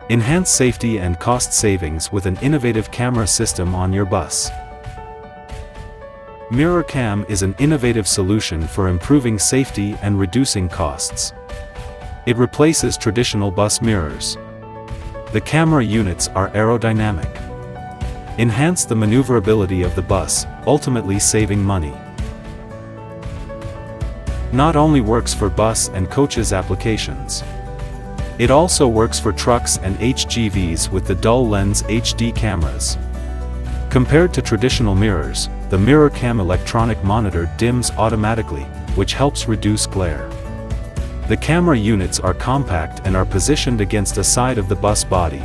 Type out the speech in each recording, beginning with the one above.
Enhance safety and cost savings with an innovative camera system on your bus. MirrorCam is an innovative solution for improving safety and reducing costs. It replaces traditional bus mirrors. The camera units are aerodynamic. Enhance the maneuverability of the bus, ultimately saving money. Not only works for bus and coaches applications. It also works for trucks and HGVs with the dual lens HD cameras. Compared to traditional mirrors, the MirrorCam electronic monitor dims automatically, which helps reduce glare. The camera units are compact and are positioned against the side of the bus body.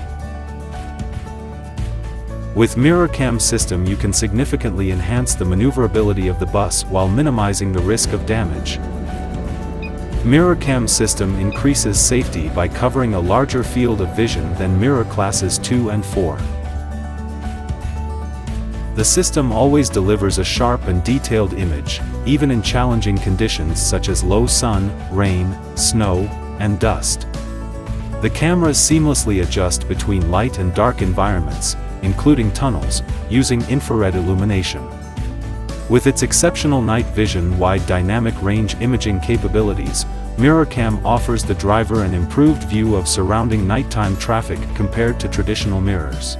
With MirrorCam system you can significantly enhance the maneuverability of the bus while minimizing the risk of damage. MirrorCam system increases safety by covering a larger field of vision than mirror classes 2 and 4. The system always delivers a sharp and detailed image, even in challenging conditions such as low sun, rain, snow, and dust. The cameras seamlessly adjust between light and dark environments, including tunnels, using infrared illumination. With its exceptional night vision wide dynamic range imaging capabilities, MirrorCam offers the driver an improved view of surrounding nighttime traffic compared to traditional mirrors.